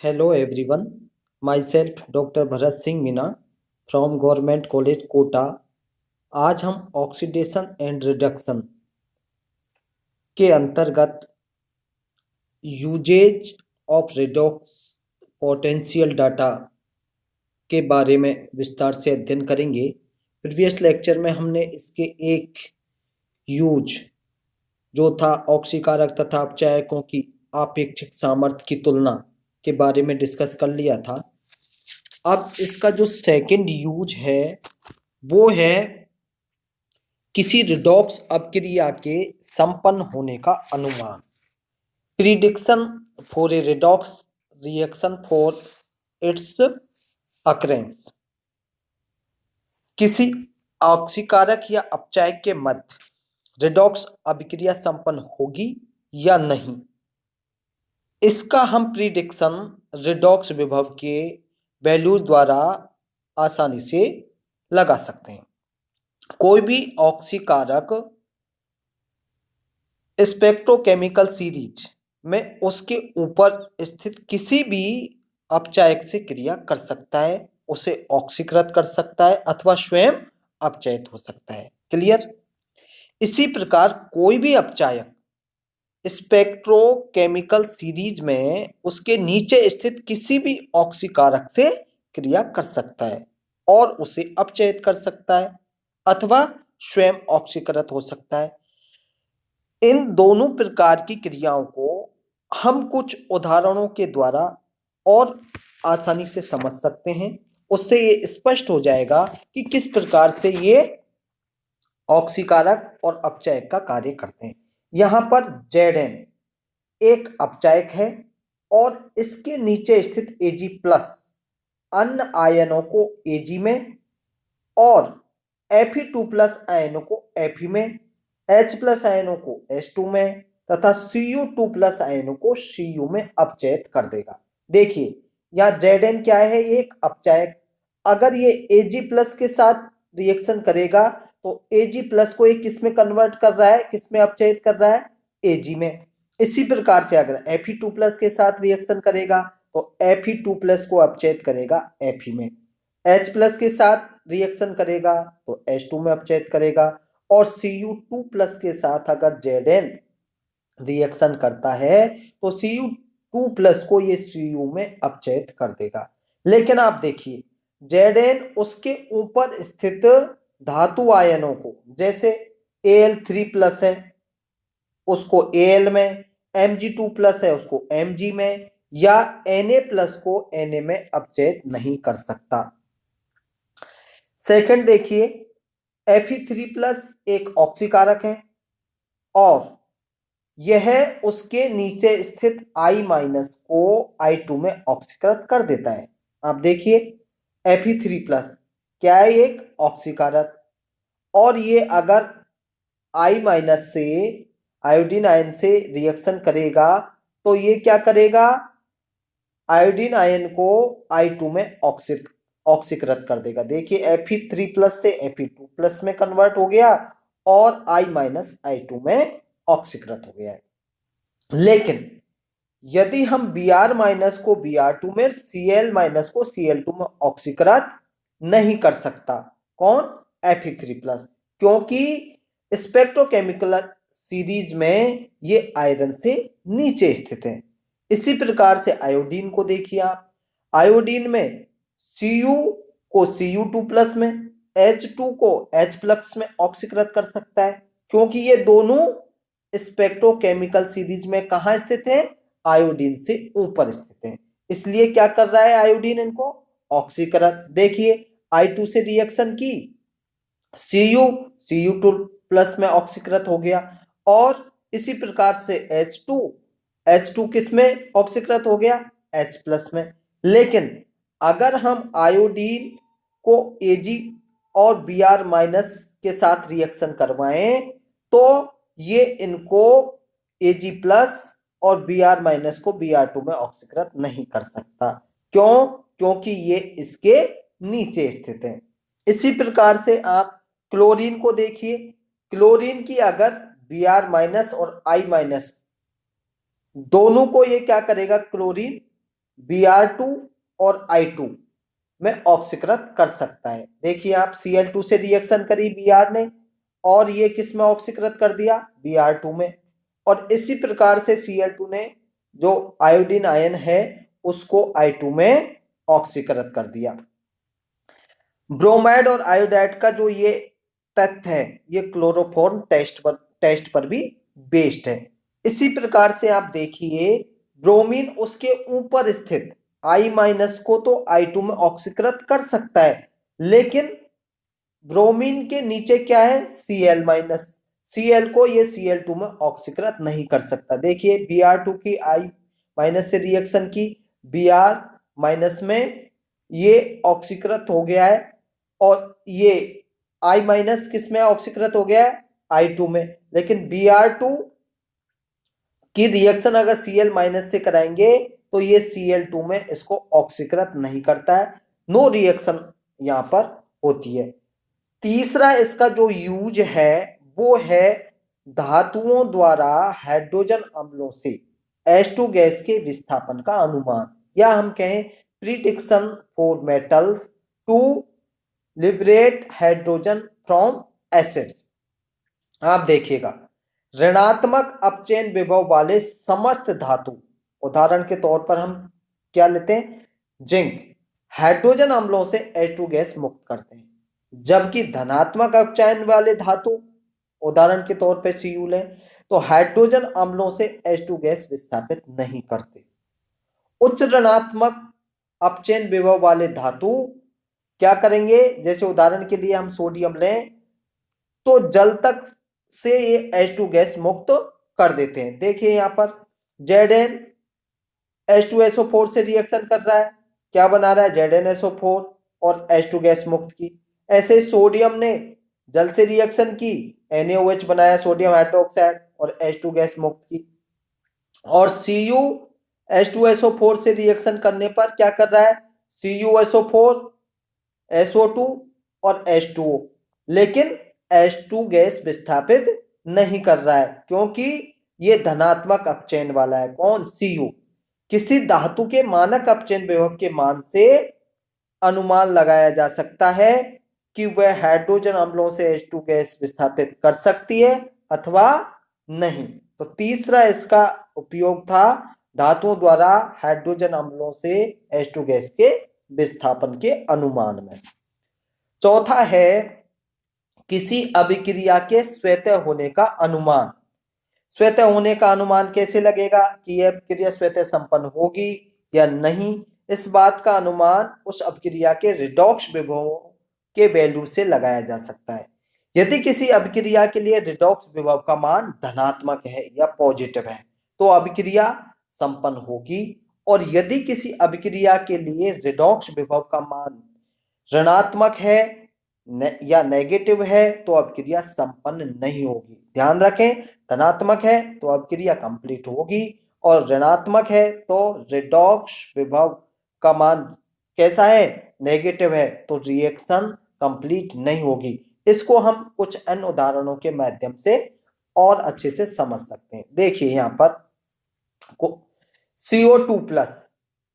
Hello everyone, myself doctor Bharat Singh Meena from government college Kota. आज हम oxidation and reduction के अंतर्गत uses of redox potential data के बारे में विस्तार से अध्ययन करेंगे। प्रीवियस लेक्चर में हमने इसके एक यूज जो था ऑक्सीकारक तथा अपचायकों की आपेक्षिक सामर्थ्य की तुलना के बारे में डिस्कस कर लिया था। अब इसका जो सेकंड यूज है वो है किसी रिडॉक्स अपक्रिया के संपन्न होने का अनुमान। Prediction for a redox reaction for its occurrence. किसी ऑक्सीकारक या अपचायक के मध्य रिडॉक्स अभिक्रिया संपन्न होगी या नहीं, इसका हम प्रिडिक्शन रिडॉक्स विभव के वैल्यूज द्वारा आसानी से लगा सकते हैं। कोई भी ऑक्सीकारक स्पेक्ट्रोकेमिकल सीरीज में उसके ऊपर स्थित किसी भी अपचायक से क्रिया कर सकता है, उसे ऑक्सीकृत कर सकता है अथवा स्वयं अपचयित हो सकता है। क्लियर। इसी प्रकार कोई भी अपचायक स्पेक्ट्रोकेमिकल सीरीज में उसके नीचे स्थित किसी भी ऑक्सीकारक से क्रिया कर सकता है और उसे अपचयित कर सकता है अथवा स्वयं ऑक्सीकृत हो सकता है। इन दोनों प्रकार की क्रियाओं को हम कुछ उदाहरणों के द्वारा और आसानी से समझ सकते हैं। उससे ये स्पष्ट हो जाएगा कि किस प्रकार से ये ऑक्सीकारक और अपचायक का कार्य करते हैं। यहाँ पर Zn एक अपचायक है और इसके नीचे स्थित Ag प्लस अन्य आयनों को Ag में और Fe2 प्लस आयनों को Fe में, H प्लस आयनों को H2 में तथा Cu2 प्लस आयनों को Cu में अपचयित कर देगा। देखिए यहाँ Zn क्या है, ये एक अपचायक। अगर ये Ag प्लस के साथ रिएक्शन करेगा तो Ag प्लस को ये किस में कन्वर्ट कर रहा है, किस में अपचयित कर रहा है, Ag में। इसी प्रकार से अगर Fe2 प्लस के साथ रिएक्शन करेगा तो Fe2 प्लस को अपचयित करेगा Fe में। H प्लस के साथ रिएक्शन करेगा तो H2 में अपचयित करेगा और Cu2 प्लस के साथ अगर Zn रिएक्शन करता है तो Cu2 प्लस को ये Cu में अपचयित कर देगा। लेकिन आप देखिए Zn उसके ऊपर स्थित धातु आयनों को, जैसे Al3 प्लस है उसको Al में, Mg2 प्लस है उसको Mg में, या Na प्लस को Na में अपचयित नहीं कर सकता। सेकंड देखिए Fe3 प्लस एक ऑक्सीकारक है और यह उसके नीचे स्थित I माइनस को I2 में ऑक्सीकृत कर देता है। आप देखिए Fe3 प्लस क्या है, एक ऑक्सीकारक, और ये अगर I माइनस से आयोडीन आयन से रिएक्शन करेगा तो ये क्या करेगा, आयोडीन आयन को I2 में ऑक्सीकृत कर देगा। देखिए Fe3 प्लस से Fe2 प्लस में कन्वर्ट हो गया और I माइनस I2 में ऑक्सीकृत हो गया है। लेकिन यदि हम Br माइनस को Br2 में, Cl माइनस को Cl2 में ऑक्सीकृत नहीं कर सकता, कौन, Fe3 प्लस, क्योंकि स्पेक्ट्रोकेमिकल सीरीज में ये आयरन से नीचे स्थित है। इसी प्रकार से आयोडीन को देखिए आप, आयोडीन में Cu को Cu2 प्लस में, H2 को H प्लस में ऑक्सीकृत कर सकता है, क्योंकि ये दोनों स्पेक्ट्रोकेमिकल सीरीज में कहां स्थित है, आयोडीन से ऊपर स्थित है। इसलिए क्या कर रहा है आयोडीन, इनको ऑक्सीकृत। देखिए I2 से रिएक्शन की, Cu2 प्लस में ऑक्सीकृत हो गया और इसी प्रकार से H2 किस में ऑक्सीकृत हो गया, H प्लस में। लेकिन अगर हम आयोडीन को Ag और Br माइनस के साथ रिएक्शन करवाएं तो ये इनको Ag प्लस और Br माइनस को Br2 में ऑक्सीकृत नहीं कर सकता। क्यों, क्योंकि ये इसके नीचे स्थित है। इसी प्रकार से आप क्लोरीन को देखिए, क्लोरीन की अगर Br माइनस और I माइनस दोनों को ये क्या करेगा, क्लोरीन Br2 और I2 में ऑक्सीकृत कर सकता है। देखिए आप Cl2 से रिएक्शन करी Br ने और ये किस में ऑक्सीकृत कर दिया, Br2 में। और इसी प्रकार से Cl2 ने जो आयोडीन आयन है उसको I2 में ऑक्सीकृत कर दिया। ब्रोमाइड और आयोडाइड का जो ये तथ्य है ये क्लोरोफॉर्म टेस्ट पर भी बेस्ड है। इसी प्रकार से आप देखिए ब्रोमीन उसके ऊपर स्थित I- को तो I2 में ऑक्सीकृत कर सकता है, लेकिन ब्रोमीन के नीचे क्या है, Cl-, Cl को ये Cl2 में ऑक्सीकृत नहीं कर सकता। देखिए Br2 की I- से रिएक्शन की, Br- में ये ऑक्सीकृत हो गया है और ये I- किस में ऑक्सीकृत हो गया है, I2 में। लेकिन Br2 की रिएक्शन अगर Cl- से कराएंगे तो ये Cl2 में इसको ऑक्सीकृत नहीं करता है, नो रिएक्शन यहां पर होती है। तीसरा इसका जो यूज है वो है धातुओं द्वारा हाइड्रोजन अम्लों से H2 गैस के विस्थापन का अनुमान, या हम कहें prediction for metals to liberate hydrogen from acids. आप देखिएगा ऋणात्मक अपचयन विभव वाले समस्त धातु, उदाहरण के तौर पर हम क्या लेते हैं, जिंक, हाइड्रोजन अम्लों से H2 गैस मुक्त करते हैं, जबकि धनात्मक अपचयन वाले धातु, उदाहरण के तौर पर Cu लें, तो हाइड्रोजन अम्लों से H2 गैस विस्थापित नहीं करते। उच्च ऋणात्मक अपचयन विभव वाले धातु क्या करेंगे, जैसे उदाहरण के लिए हम सोडियम लें तो जल तक से ये H2 गैस मुक्त कर देते हैं। देखिए यहां पर Zn H2SO4 से रिएक्शन कर रहा है, क्या बना रहा है, ZnSO4 और H2 गैस मुक्त की। ऐसे सोडियम ने जल से रिएक्शन की, NaOH बनाया, सोडियम हाइड्रोक्साइड और H2 गैस मुक्त की। और Cu H2SO4 से रिएक्शन करने पर क्या कर रहा है, CuSO4 SO2 और H2O, लेकिन H2 गैस विस्थापित नहीं कर रहा है क्योंकि ये धनात्मक अपचयन वाला है। कौन, Cu। किसी धातु के मानक अपचयन विभव के मान से अनुमान लगाया जा सकता है कि वह हाइड्रोजन अम्लों से H2 गैस विस्थापित कर सकती है अथवा नहीं। तो तीसरा इसका उपयोग था धातुओं द्वारा हाइड्रोजन अम्लों से H2 गैस के विस्थापन के अनुमान में। चौथा है किसी अभिक्रिया के स्वतः होने का अनुमान। स्वतः होने का अनुमान कैसे लगेगा कि यह अभिक्रिया स्वतः संपन्न होगी या नहीं, इस बात का अनुमान उस अभिक्रिया के रिडॉक्स विभवों के वैल्यू से लगाया जा सकता है। यदि किसी अभिक्रिया के लिए रिडॉक्स विभव का मान धनात्मक है या पॉजिटिव है तो अभिक्रिया संपन्न होगी, और यदि किसी अभिक्रिया के लिए रिडॉक्स विभव का मान ऋणात्मक है या नेगेटिव है तो अभिक्रिया संपन्न नहीं होगी। ध्यान रखें, धनात्मक है तो अभिक्रिया कंप्लीट होगी और ऋणात्मक है तो रिडॉक्स विभव का मान कैसा है, नेगेटिव है, तो रिएक्शन कंप्लीट नहीं होगी। इसको हम कुछ अन्य उदाहरणों के माध्यम से और अच्छे से समझ सकते हैं। देखिए यहां पर CO2+,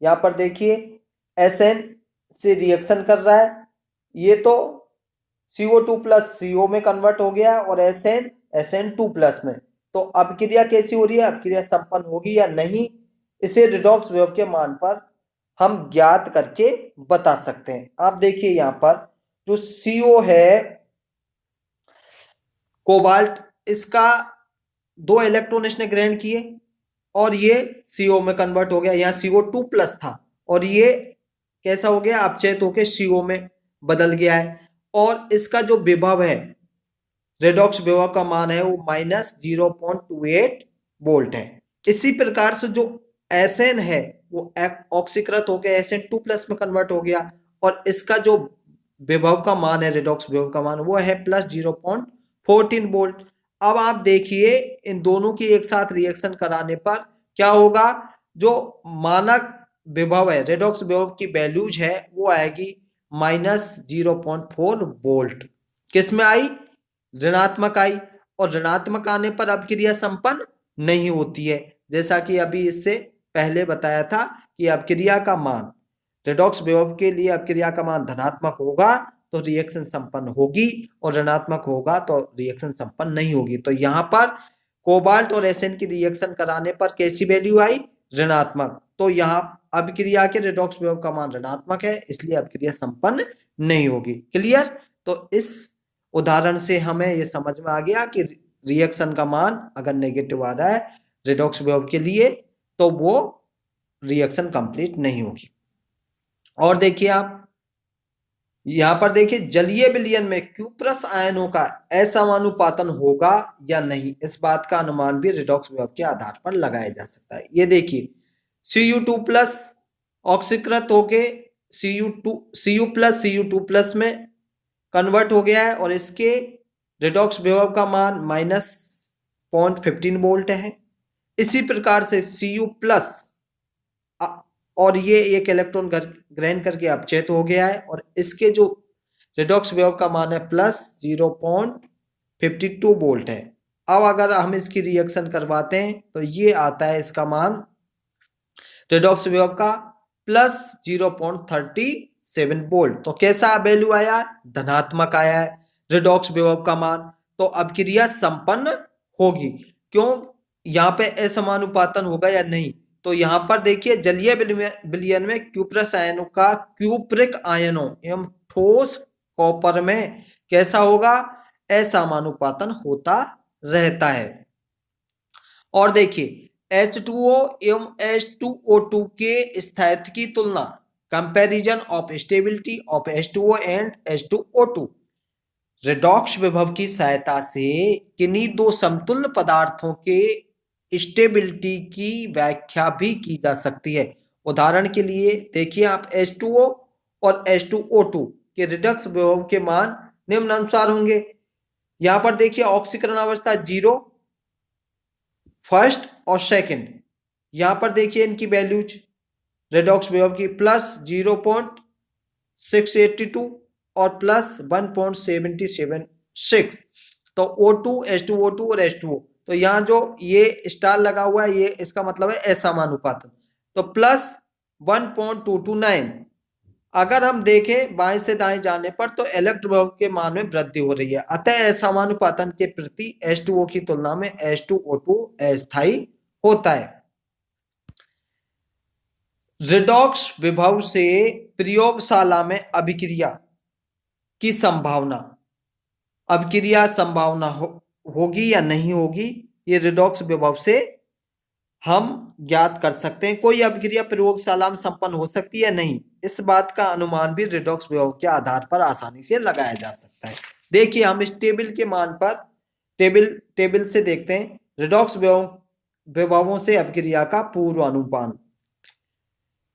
यहां पर देखिए Sn से रिएक्शन कर रहा है, ये तो CO2+ CO में कन्वर्ट हो गया और SN2+ में। तो अभिक्रिया कैसी हो रही है, अभिक्रिया संपन्न होगी या नहीं, इसे रिडॉक्स विभव के मान पर हम ज्ञात करके बता सकते हैं। आप देखिए यहां पर जो CO है कोबाल्ट, इसका 2 इलेक्ट्रॉन इसने ग्रहण किए और ये CO में कन्वर्ट हो गया, यहाँ CO2+ था और ये कैसा हो गया, अपचयित होकर CO में बदल गया है। और इसका जो विभव है, रेडॉक्स विभव का मान है वो -0.28 वोल्ट है। इसी प्रकार से जो Sn है वो ऑक्सीकृत होकर Sn2+ में कन्वर्ट हो गया और इसका जो विभव का मान है, रेडॉक्स विभव का मान, वो है +0.14 वोल्ट। अब आप देखिए इन दोनों की एक साथ रिएक्शन कराने पर क्या होगा, जो मानक विभव है, रेडॉक्स विभव की वैल्यूज है वो आएगी -0.4 वोल्ट। किस में आई, ऋणात्मक आई, और ऋणात्मक आने पर अभिक्रिया संपन्न नहीं होती है, जैसा कि अभी इससे पहले बताया था कि अभिक्रिया का मान, रेडॉक्स विभव के लिए अभिक्रिया का मान धनात्मक होगा तो रिएक्शन संपन्न होगी और ऋणात्मक होगा तो रिएक्शन संपन्न नहीं होगी। तो यहाँ पर कोबाल्ट और एसएन की रिएक्शन कराने पर कैसी वैल्यू आई, ऋणात्मक। तो यहाँ अभिक्रिया के रेडॉक्स विभव का मान ऋणात्मक है, इसलिए अभिक्रिया संपन्न नहीं होगी। क्लियर। तो इस उदाहरण से हमें यह समझ में आ गया कि रिएक्शन का मान अगर नेगेटिव आ रहा है रेडॉक्स विभव के लिए तो वो रिएक्शन कंप्लीट नहीं होगी। और देखिए आप यहां पर देखिए जलीय विलयन में क्यूप्रस आयनों का असमानुपातन होगा या नहीं, इस बात का अनुमान भी रेडॉक्स विभव के आधार पर लगाया जा सकता है। ये देखिए Cu2 प्लस ऑक्सीकृत होके Cu प्लस Cu2 में कन्वर्ट हो गया है और इसके रेडॉक्स विभव का मान -0.15 वोल्ट है। इसी प्रकार से Cu प्लस और ये एक इलेक्ट्रॉन ग्रहण करके अपचयित हो गया है और इसके जो रेडॉक्स विभव का मान है +0.52 वोल्ट है। अब अगर हम इसकी रिएक्शन करवाते हैं तो ये आता है इसका मान रेडॉक्स विभव का +0.37 वोल्ट। तो कैसा वैल्यू आया, धनात्मक आया है रेडॉक्स विभव का मान। तो अभिक्रिया संपन्न होगी। क्यों, यहाँ पे असमानुपातन होगा या नहीं, तो यहां पर देखिए जलीय विलयन में क्यूप्रस आयनों का क्यूप्रिक आयनों एवं ठोस कॉपर में कैसा होगा, असमानुपातन होता रहता है। और देखिए H2O एवं H2O2 के स्थायित्व की तुलना, comparison of stability of H2O and H2O2, redox विभव की सहायता से किन्हीं दो समतुल्य पदार्थों के स्टेबिलिटी की व्याख्या भी की जा सकती है। उदाहरण के लिए देखिए आप H2O और H2O2 के रेडॉक्स विभव के मान निम्नानुसार होंगे। यहां पर देखिए ऑक्सीकरण अवस्था 0 फर्स्ट और सेकंड, यहां पर देखिए इनकी वैल्यूज रेडॉक्स विभव की +0.682 और +1.776। तो O2 H2O2 और H2O, तो यहाँ जो ये स्टार लगा हुआ है ये इसका मतलब है असमानुपातन। तो +1.229 अगर हम देखें बाएं से दाएं जाने पर तो इलेक्ट्रॉन विभव के मान में वृद्धि हो रही है। अतः असमानुपातन के प्रति H2O की तुलना में H2O2 अस्थायी होता है। रेडॉक्स विभव से प्रयोगशाला में अभिक्रिया की संभावना, अभिक्रिया संभावना होगी या नहीं होगी, ये रेडॉक्स विभव से हम ज्ञात कर सकते हैं। कोई अभिक्रिया प्रयोगशाला में संपन्न हो सकती है नहीं, इस बात का अनुमान भी रेडॉक्स विभव के आधार पर आसानी से लगाया जा सकता है। देखिए हम इस टेबल के मान पर टेबल से देखते हैं रेडॉक्स विभवों से अभिक्रिया का पूर्वानुमान।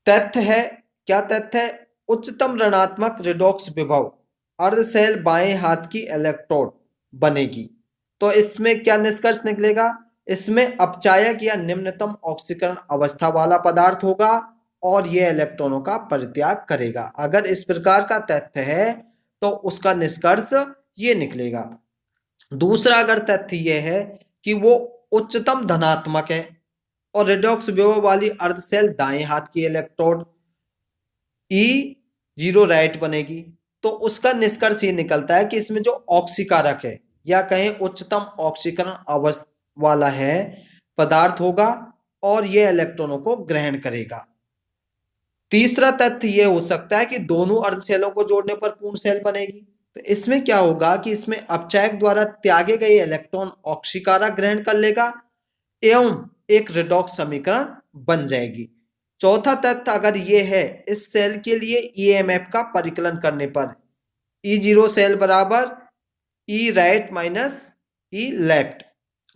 तथ्य है, क्या तथ्य है, उच्चतम ऋणात्मक रेडॉक्स विभव अर्धशैल बाएं हाथ की इलेक्ट्रोड बनेगी। तो इसमें क्या निष्कर्ष निकलेगा, इसमें अपचायक या निम्नतम ऑक्सीकरण अवस्था वाला पदार्थ होगा और यह इलेक्ट्रॉनों का परित्याग करेगा। अगर इस प्रकार का तथ्य है तो उसका निष्कर्ष ये निकलेगा। दूसरा अगर तथ्य यह है कि वो उच्चतम धनात्मक है और रेडॉक्स विभव वाली अर्धशैल दाएं हाथ की इलेक्ट्रोड E0 राइट बनेगी, तो उसका निष्कर्ष ये निकलता है कि इसमें जो ऑक्सीकारक है या कहें उच्चतम ऑक्सीकरण अवस्था वाला है पदार्थ होगा और यह इलेक्ट्रॉनों को ग्रहण करेगा। तीसरा तथ्य यह हो सकता है कि दोनों अर्धशैलों को जोड़ने पर पूर्ण शैल बनेगी। तो इसमें क्या होगा कि इसमें अपचायक द्वारा त्यागे गए इलेक्ट्रॉन ऑक्सीकारक ग्रहण कर लेगा एवं एक रेडॉक्स समीकरण बन जाएगी। चौथा तथ्य अगर यह है, इस सेल के लिए ईएमएफ का परिकलन करने पर E0 सेल बराबर E right minus E left.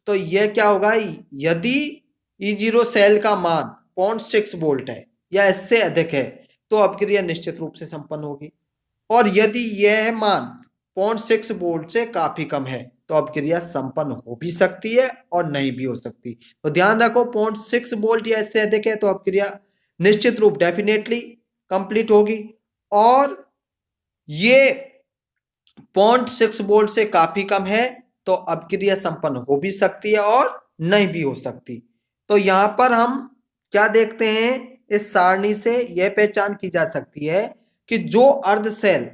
तो यह क्या होगा, यदि E0 सेल का मान 0.6 वोल्ट है या इससे अधिक है तो अभिक्रिया निश्चित रूप से संपन्न होगी, और यदि यह मान 0.6 वोल्ट से काफी कम है तो अभिक्रिया संपन्न हो भी सकती है और नहीं भी हो सकती। तो ध्यान रखो 0.6 वोल्ट या इससे अधिक है तो अभिक्रिया निश्चित रूप डेफिनेटली कंप्लीट होगी, और ये 0.6 वोल्ट से काफी कम है तो अभिक्रिया संपन्न हो भी सकती है और नहीं भी हो सकती। तो यहां पर हम क्या देखते हैं इस सारणी से यह पहचान की जा सकती है कि जो अर्ध शेल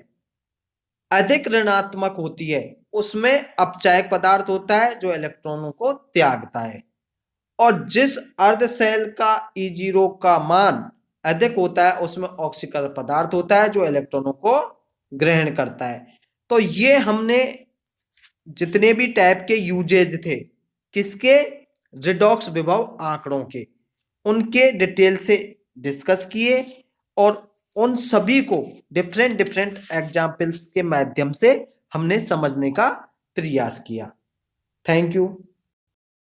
अधिक ऋणात्मक होती है उसमें अपचायक पदार्थ होता है जो इलेक्ट्रॉनों को त्यागता है, और जिस अर्ध शेल का E0 का मान अधिक होता है उसमें ऑक्सीकरण पदार्थ होता है जो इलेक्ट्रॉनों को ग्रहण करता है। तो ये हमने जितने भी टाइप के यूजेज थे किसके, रिडॉक्स विभव आंकड़ों के, उनके डिटेल से डिस्कस किए और उन सभी को डिफरेंट डिफरेंट एग्जाम्पल्स के माध्यम से हमने समझने का प्रयास किया। Thank you.